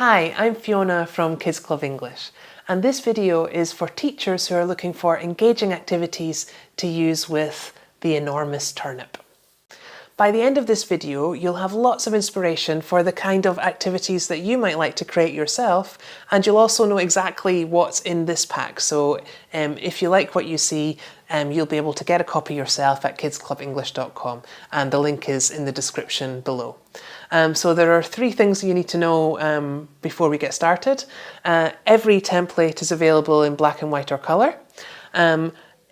Hi, I'm Fiona from Kids Club English, and this video is for teachers who are looking for engaging activities to use with the enormous turnip. By the end of this video, you'll have lots of inspiration for the kind of activities that you might like to create yourself, and you'll also know exactly what's in this pack. So if you like what you see, you'll be able to get a copy yourself at kidsclubenglish.com, and the link is in the description below. So there are 3 things you need to know before we get started. Every template is available in black and white or colour.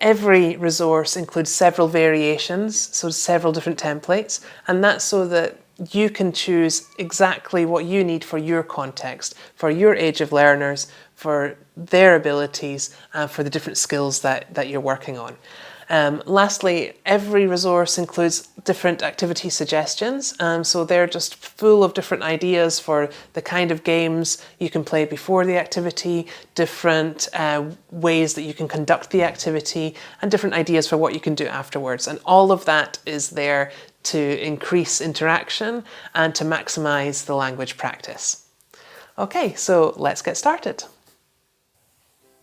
Every resource includes several variations, so several different templates, and that's so that you can choose exactly what you need for your context, for your age of learners, for their abilities, for the different skills that you're working on. Lastly, every resource includes different activity suggestions, so they're just full of different ideas for the kind of games you can play before the activity, different ways that you can conduct the activity, and different ideas for what you can do afterwards. And all of that is there to increase interaction and to maximize the language practice. Okay, so let's get started.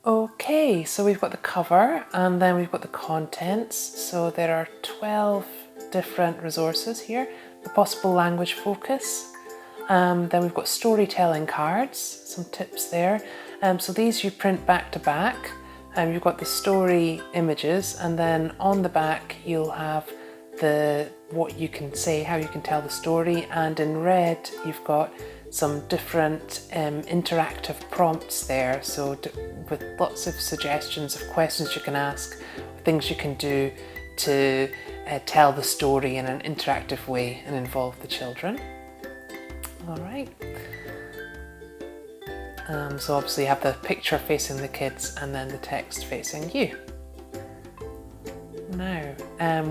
Okay, so we've got the cover and then we've got the contents. So there are 12 different resources here. The possible language focus. Then we've got storytelling cards, some tips there. So these you print back to back. You've got the story images, and then on the back you'll have what you can say, how you can tell the story, and in red you've got some different interactive prompts there, so with lots of suggestions of questions you can ask, things you can do to tell the story in an interactive way and involve the children. Alright, so obviously you have the picture facing the kids and then the text facing you. Now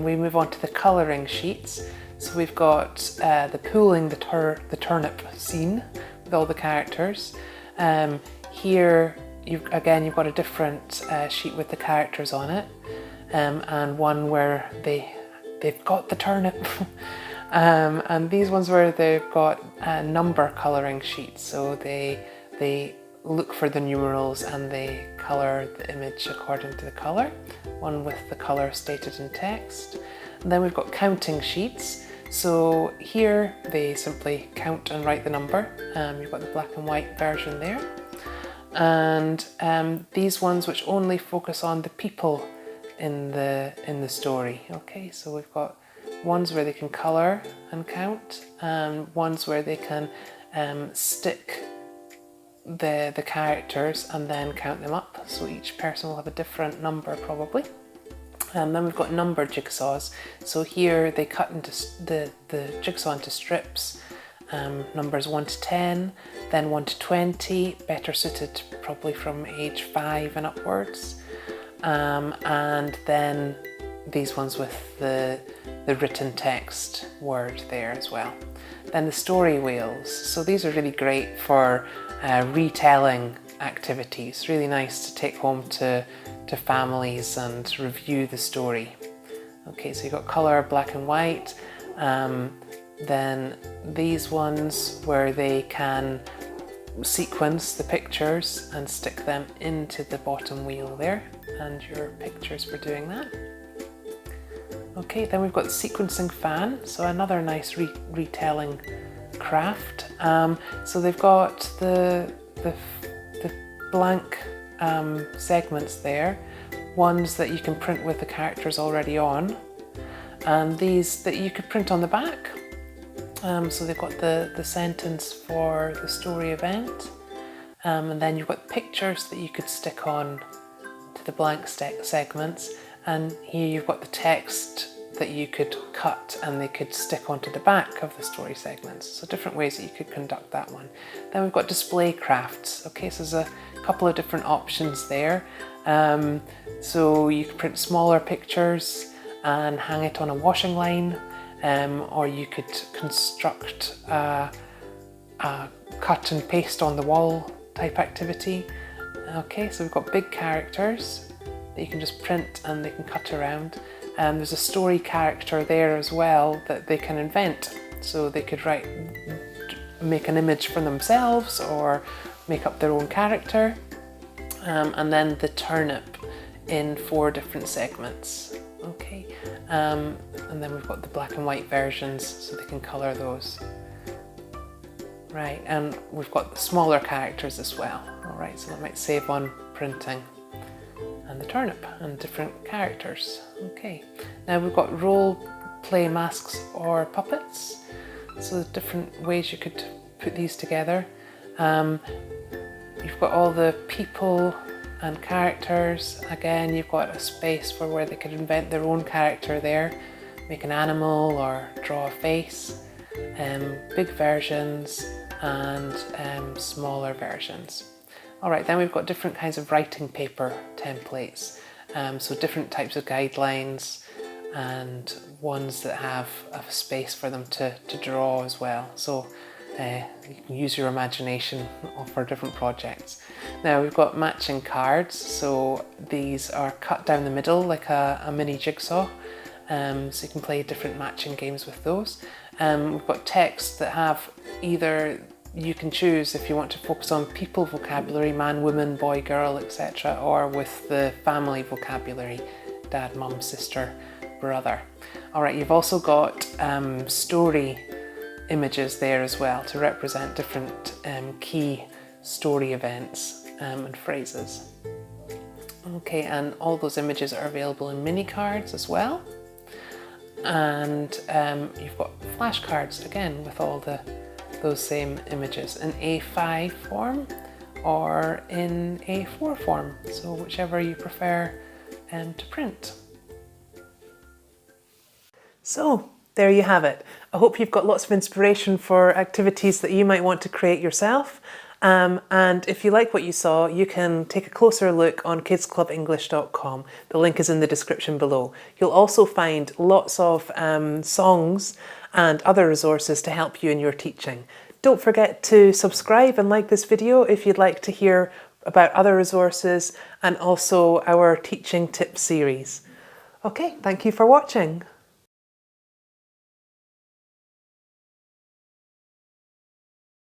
we move on to the colouring sheets. So we've got the pooling the turnip scene with all the characters. Here you've got a different sheet with the characters on it, and one where they've got the turnip, and these ones where they've got number colouring sheets. So they look for the numerals and they colour the image according to the colour. One with the colour stated in text. And then we've got counting sheets. So here they simply count and write the number. You've got the black and white version there. And these ones which only focus on the people in the story. Okay, so we've got ones where they can colour and count, and ones where they can stick the characters and then count them up. So each person will have a different number probably. And then we've got numbered jigsaws. So here they cut into the jigsaw into strips, numbers 1 to 10, then 1 to 20, better suited probably from age 5 and upwards. And then these ones with the written text word there as well. Then the story wheels. So these are really great for retelling activities. Really nice to take home to families and review the story. Okay, so you've got colour, black and white. Then these ones where they can sequence the pictures and stick them into the bottom wheel there, and your pictures for doing that. Okay, then we've got the sequencing fan, so another nice retelling craft. So they've got the blank segments there, ones that you can print with the characters already on, and these that you could print on the back. So they've got the sentence for the story event, and then you've got pictures that you could stick on to the blank segments, and here you've got the text that you could cut and they could stick onto the back of the story segments. So different ways that you could conduct that one. Then we've got display crafts. Okay, so there's a couple of different options there. So you could print smaller pictures and hang it on a washing line, or you could construct a cut and paste on the wall type activity. Okay, so we've got big characters that you can just print and they can cut around. There's a story character there as well that they can invent. So they could write make an image for themselves or make up their own character. And then the turnip in 4 different segments. Okay, and then we've got the black and white versions so they can colour those. Right, and we've got the smaller characters as well. All right, so that might save on printing. And the turnip and different characters. Okay, now we've got role play masks or puppets. So different ways you could put these together. You've got all the people and characters. Again, you've got a space for where they could invent their own character there, make an animal or draw a face. Big versions and smaller versions. All right, then we've got different kinds of writing paper templates. So different types of guidelines and ones that have a space for them to draw as well. So you can use your imagination for different projects. Now we've got matching cards. So these are cut down the middle like a mini jigsaw. So you can play different matching games with those. We've got texts that have either, you can choose if you want to focus on people vocabulary, man, woman, boy, girl, etc., or with the family vocabulary, dad, mum, sister, brother. All right, you've also got story images there as well to represent different key story events and phrases. Okay, and all those images are available in mini cards as well. And you've got flashcards again with all those same images in A5 form or in A4 form, so whichever you prefer to print. So there you have it. I hope you've got lots of inspiration for activities that you might want to create yourself. And if you like what you saw, you can take a closer look on kidsclubenglish.com. The link is in the description below. You'll also find lots of songs and other resources to help you in your teaching. Don't forget to subscribe and like this video if you'd like to hear about other resources and also our teaching tips series. Okay, thank you for watching.